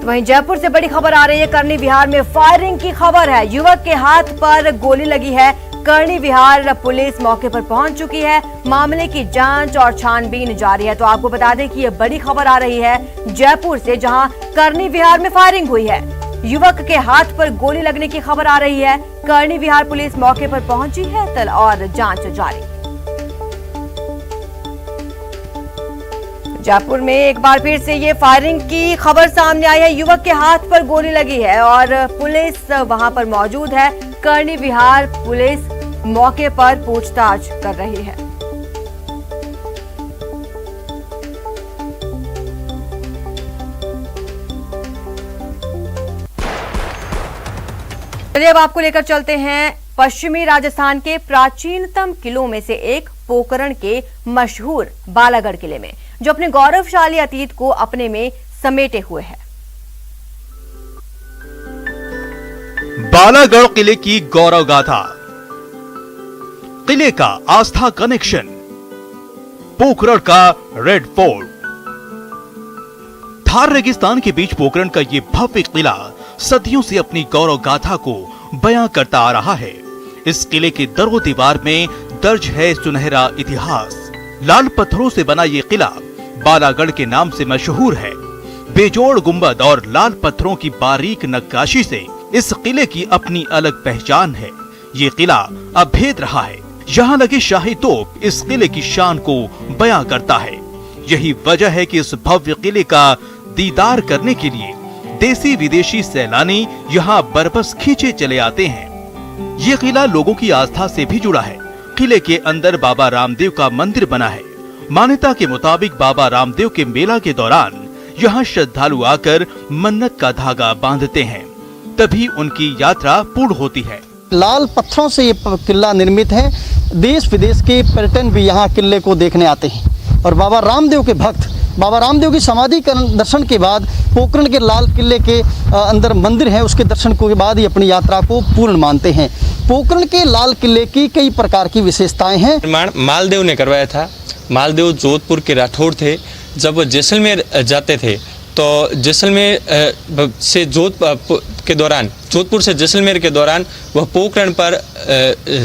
तो वहीं जयपुर से बड़ी खबर आ रही है। कर्णी विहार में फायरिंग की खबर है। युवक के हाथ पर गोली लगी है। कर्णी विहार पुलिस मौके पर पहुंच चुकी है। मामले की जांच और छानबीन जारी है। तो आपको बता दें कि ये बड़ी खबर आ रही है जयपुर से, जहां कर्णी विहार में फायरिंग हुई है। युवक के हाथ पर गोली लगने की खबर आ रही है। कर्णी विहार पुलिस मौके पर पहुंची है और जांच जारी। जयपुर में एक बार फिर से ये फायरिंग की खबर सामने आई है। युवक के हाथ पर गोली लगी है और पुलिस वहां पर मौजूद है। कर्णी विहार पुलिस मौके पर पूछताछ कर रही है। चलिए अब आपको लेकर चलते हैं पश्चिमी राजस्थान के प्राचीनतम किलों में से एक पोकरण के मशहूर बालागढ़ किले में, जो अपने गौरवशाली अतीत को अपने में समेटे हुए है। बालागढ़ किले की गौरव गाथा, किले का आस्था कनेक्शन, पोखरण का रेड फोर्ट। थार रेगिस्तान के बीच पोखरण का ये भव्य किला सदियों से अपनी गौरव गाथा को बयां करता आ रहा है। इस किले के दरो दीवार में दर्ज है सुनहरा इतिहास। लाल पत्थरों से बना ये किला बालागढ़ के नाम से मशहूर है। बेजोड़ गुंबद और लाल पत्थरों की बारीक नक्काशी से इस किले की अपनी अलग पहचान है। ये किला अभेद रहा है। यहाँ लगे शाही तोप इस किले की शान को बयां करता है। यही वजह है कि इस भव्य किले का दीदार करने के लिए देसी विदेशी सैलानी यहाँ बरबस खींचे चले आते हैं। ये किला लोगों की आस्था से भी जुड़ा है। किले के अंदर बाबा रामदेव का मंदिर बना है। मान्यता के मुताबिक बाबा रामदेव के मेला के दौरान यहाँ श्रद्धालु आकर मन्नत का धागा बांधते हैं, तभी उनकी यात्रा पूर्ण होती है। लाल पत्थरों से ये किला निर्मित है। देश विदेश के पर्यटन भी यहाँ किले को देखने आते हैं और बाबा रामदेव के भक्त बाबा रामदेव की समाधि दर्शन के बाद पोखरण के लाल किले के अंदर मंदिर है, उसके दर्शन के बाद ही अपनी यात्रा को पूर्ण मानते हैं। पोखरण के लाल किले की कई प्रकार की विशेषताएं हैं। निर्माण मालदेव ने करवाया था। मालदेव जोधपुर के राठौड़ थे। जब वो जैसलमेर जाते थे तो जैसलमेर से जोधपुर से जैसलमेर के दौरान वह पोखरण पर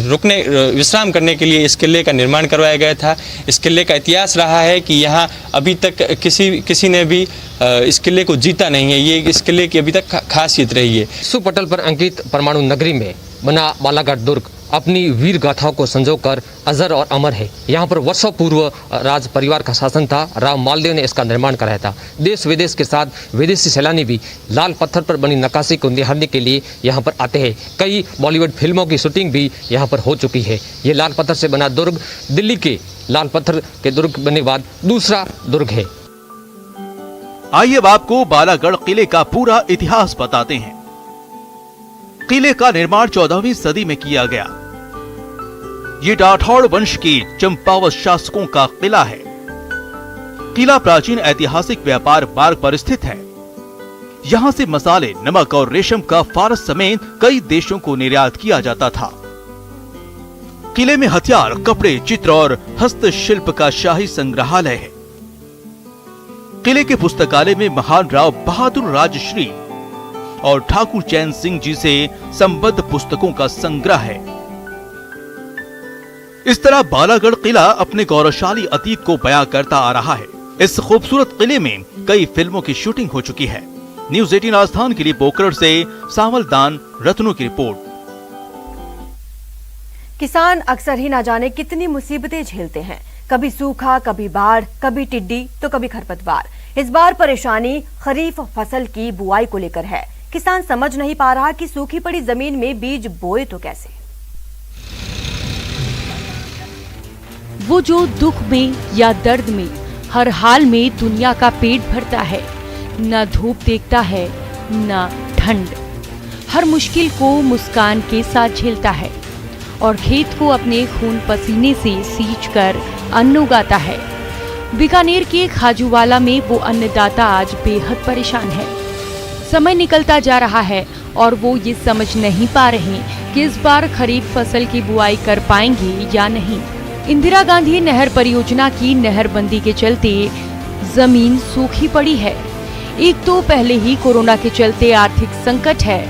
रुकने विश्राम करने के लिए इस किले का निर्माण करवाया गया था। इस किले का इतिहास रहा है कि यहाँ अभी तक किसी ने भी इस किले को जीता नहीं है। ये इस किले की अभी तक खासियत रही है। सुपटल पर अंकित परमाणु नगरी में बना बालागढ़ दुर्ग अपनी वीर गाथाओं को संजोकर अजर और अमर है। यहाँ पर वर्षों पूर्व राज परिवार का शासन था। राव मालदेव ने इसका निर्माण कराया था। देश विदेश के साथ विदेशी सैलानी भी लाल पत्थर पर बनी नक्काशी को निहारने के लिए यहाँ पर आते हैं। कई बॉलीवुड फिल्मों की शूटिंग भी यहाँ पर हो चुकी है। ये लाल पत्थर से बना दुर्ग दिल्ली के लाल पत्थर के दुर्ग बनने के बाद दूसरा दुर्ग है। आइए अब आपको बालागढ़ किले का पूरा इतिहास बताते हैं। किले का निर्माण 14वीं सदी में किया गया। ये राठौड़ वंश के चंपावत शासकों का किला है। किला प्राचीन ऐतिहासिक व्यापार मार्ग पर स्थित है। यहाँ से मसाले, नमक और रेशम का फारस समेत कई देशों को निर्यात किया जाता था। किले में हथियार, कपड़े, चित्र और हस्तशिल्प का शाही संग्रहालय है। किले के पुस्तकालय में महान राव बहादुर राजश्री और ठाकुर चैन सिंह जी से संबद्ध पुस्तकों का संग्रह है। इस तरह बालागढ़ किला अपने गौरवशाली अतीत को बयां करता आ रहा है। इस खूबसूरत किले में कई फिल्मों की शूटिंग हो चुकी है। न्यूज़ 18 राजस्थान के लिए पोखरण से सावलदान रत्नों की रिपोर्ट। किसान अक्सर ही ना जाने कितनी मुसीबतें झेलते हैं। कभी सूखा, कभी बाढ़, कभी टिड्डी तो कभी खरपतवार। इस बार परेशानी खरीफ फसल की बुआई को लेकर है। किसान समझ नहीं पा रहा कि सूखी पड़ी जमीन में बीज बोए तो कैसे। वो जो दुख में या दर्द में हर हाल में दुनिया का पेट भरता है, न धूप देखता है न ठंड, हर मुश्किल को मुस्कान के साथ झेलता है और खेत को अपने खून पसीने से सींच कर अन्न उगाता है। बीकानेर के खाजूवाला में वो अन्नदाता आज बेहद परेशान है। समय निकलता जा रहा है और वो ये समझ नहीं पा रहे कि इस बार खरीफ फसल की बुआई कर पाएंगे या नहीं। इंदिरा गांधी नहर परियोजना की नहरबंदी के चलते जमीन सूखी पड़ी है। एक तो पहले ही कोरोना के चलते आर्थिक संकट है,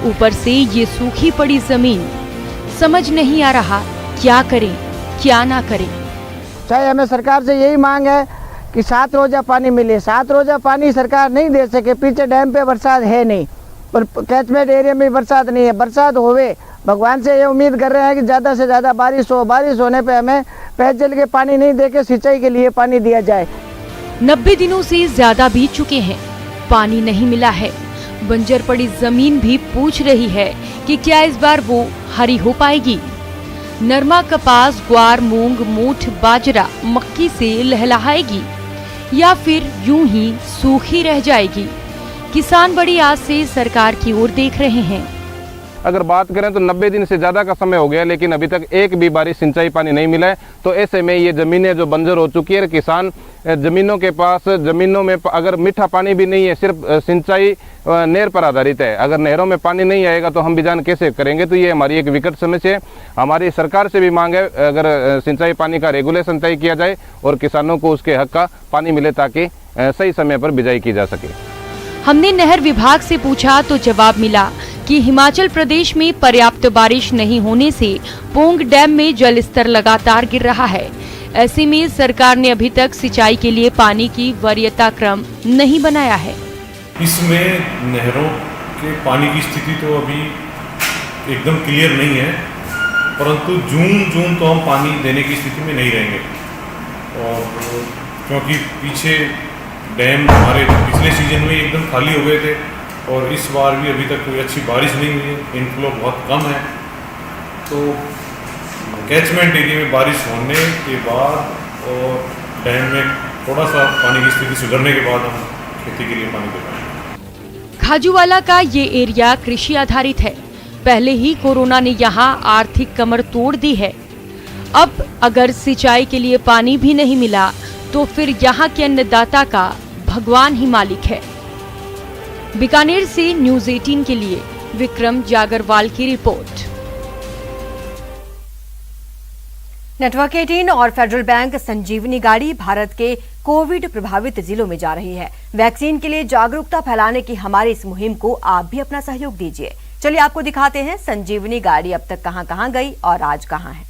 ऊपर से ये सूखी पड़ी जमीन। समझ नहीं आ रहा क्या करें क्या ना करें। चाहे हमें सरकार से यही मांग है कि 7 रोजा पानी मिले। 7 रोजा पानी सरकार नहीं दे सके, पीछे डैम पे बरसात है नहीं और कैचमेंट एरिया में बरसात नहीं है। बरसात होवे, भगवान से ये उम्मीद कर रहे हैं कि ज़्यादा से ज़्यादा बारिश हो। बारिश होने पे हमें पेयजल के पानी नहीं देके सिंचाई के लिए पानी दिया जाए। 90 दिनों से ज्यादा बीत चुके हैं, पानी नहीं मिला है। बंजर पड़ी जमीन भी पूछ रही है कि क्या इस बार वो हरी हो पाएगी। नरमा, कपास, ग्वार, मूंग, मोठ, बाजरा, मक्की से लहलहाएगी या फिर यूं ही सूखी रह जाएगी। किसान बड़ी आस से सरकार की ओर देख रहे हैं। अगर बात करें तो 90 दिन से ज़्यादा का समय हो गया, लेकिन अभी तक एक भी बारिश सिंचाई पानी नहीं मिला है। तो ऐसे में ये ज़मीनें जो बंजर हो चुकी है, किसान ज़मीनों के पास, ज़मीनों में अगर मीठा पानी भी नहीं है, सिर्फ सिंचाई नहर पर आधारित है। अगर नहरों में पानी नहीं आएगा तो हम बिजान कैसे करेंगे। तो ये हमारी एक विकट समस्या है। हमारी सरकार से भी मांग है अगर सिंचाई पानी का रेगुलेशन तय किया जाए और किसानों को उसके हक का पानी मिले ताकि सही समय पर बिजाई की जा सके। हमने नहर विभाग से पूछा तो जवाब मिला कि हिमाचल प्रदेश में पर्याप्त बारिश नहीं होने से पोंग डैम में जल स्तर लगातार गिर रहा है। ऐसे में सरकार ने अभी तक सिंचाई के लिए पानी की वरीयता क्रम नहीं बनाया है। इसमें नहरों के पानी की स्थिति तो अभी एकदम क्लियर नहीं है, परंतु जून तो हम पानी देने की स्थिति में नहीं रहेंगे। और क्योंकि पीछे डैम हमारे पिछले सीजन में एकदम खाली हो गए थे और इस बार भी अभी तक कोई अच्छी बारिश नहीं हुई है, इनफ्लो बहुत कम है। तो कैचमेंट एरिया में बारिश होने के बाद और डैम में थोड़ा सा पानी की स्थिति सुधरने के बाद हम खेती के लिए पानी दे पाएंगे। खाजूवाला का ये एरिया कृषि आधारित है। पहले ही कोरोना ने यहाँ आर्थिक कमर तोड़ दी है। अब अगर सिंचाई के लिए पानी भी नहीं मिला तो फिर यहाँ के अन्नदाता का भगवान ही मालिक है। बीकानेर से न्यूज़ 18 के लिए विक्रम जागरवाल की रिपोर्ट। नेटवर्क 18 और फेडरल बैंक संजीवनी गाड़ी भारत के कोविड प्रभावित जिलों में जा रही है। वैक्सीन के लिए जागरूकता फैलाने की हमारी इस मुहिम को आप भी अपना सहयोग दीजिए। चलिए आपको दिखाते हैं संजीवनी गाड़ी अब तक कहां-कहां गई और आज कहां है।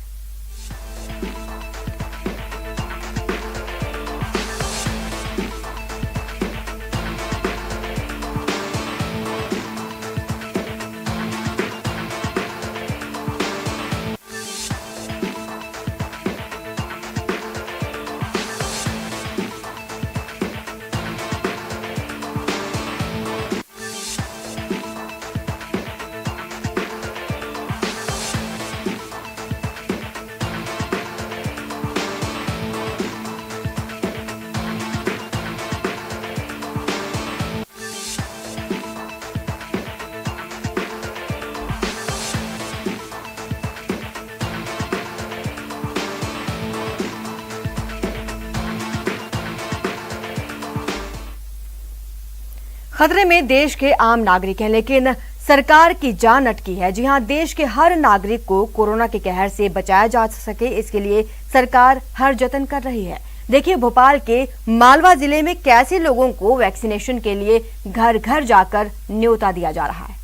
खतरे में देश के आम नागरिक हैं, लेकिन सरकार की जान अटकी है। जी हां, देश के हर नागरिक को कोरोना के कहर से बचाया जा सके, इसके लिए सरकार हर जतन कर रही है। देखिए भोपाल के मालवा जिले में कैसे लोगों को वैक्सीनेशन के लिए घर घर जाकर न्योता दिया जा रहा है।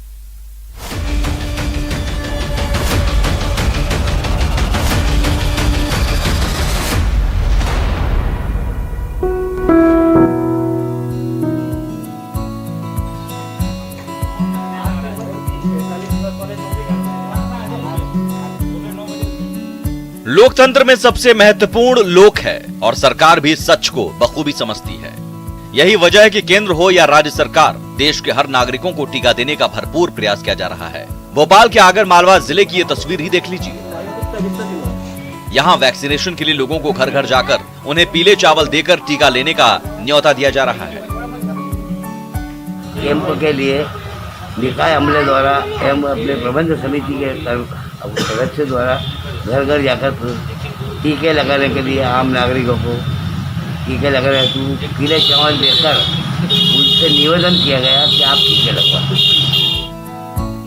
लोकतंत्र में सबसे महत्वपूर्ण लोक है और सरकार भी सच को बखूबी समझती है। यही वजह है कि केंद्र हो या राज्य सरकार, देश के हर नागरिकों को टीका देने का भरपूर प्रयास किया जा रहा है। भोपाल के आगर मालवा जिले की ये तस्वीर ही देख लीजिए। यहाँ वैक्सीनेशन के लिए लोगों को घर घर जाकर उन्हें पीले चावल देकर टीका लेने का न्योता दिया जा रहा है। कैंप के लिए निकाय अमले द्वारा एवं अपने प्रबंध समिति के सदस्य द्वारा घर घर जाकर टीके लगाने के लिए आम नागरिकों को टीके लगाने हेतु पीले चावल देकर उनसे निवेदन किया गया कि आप टीके लगवाएं।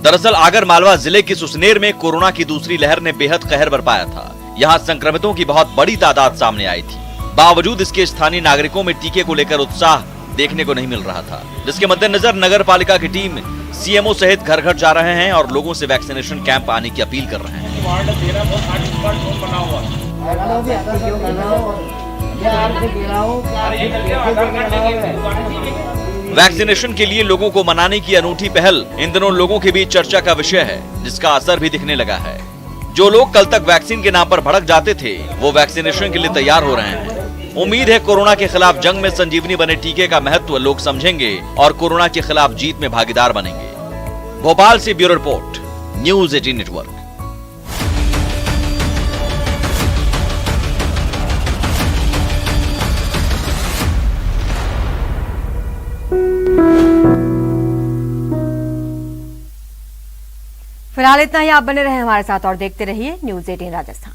दरअसल आगर मालवा जिले की सुसनेर में कोरोना की दूसरी लहर ने बेहद कहर बरपाया था। यहाँ संक्रमितों की बहुत बड़ी तादाद सामने आई थी। बावजूद इसके स्थानीय नागरिकों में टीके को लेकर उत्साह देखने को नहीं मिल रहा था, जिसके मद्देनजर नगर पालिका की टीम सीएमओ सहित घर घर जा रहे हैं और लोगों से वैक्सीनेशन कैंप आने की अपील कर रहे हैं। वैक्सीनेशन के लिए लोगों को मनाने की अनूठी पहल इन दिनों लोगों के बीच चर्चा का विषय है, जिसका असर भी दिखने लगा है। जो लोग कल तक वैक्सीन के नाम पर भड़क जाते थे, वो वैक्सीनेशन के लिए तैयार हो रहे हैं। उम्मीद है कोरोना के खिलाफ जंग में संजीवनी बने टीके का महत्व लोग समझेंगे और कोरोना के खिलाफ जीत में भागीदार बनेंगे। भोपाल से ब्यूरो रिपोर्ट, न्यूज़ 18 नेटवर्क। फिलहाल इतना ही। आप बने रहे हमारे साथ और देखते रहिए न्यूज़ 18 राजस्थान।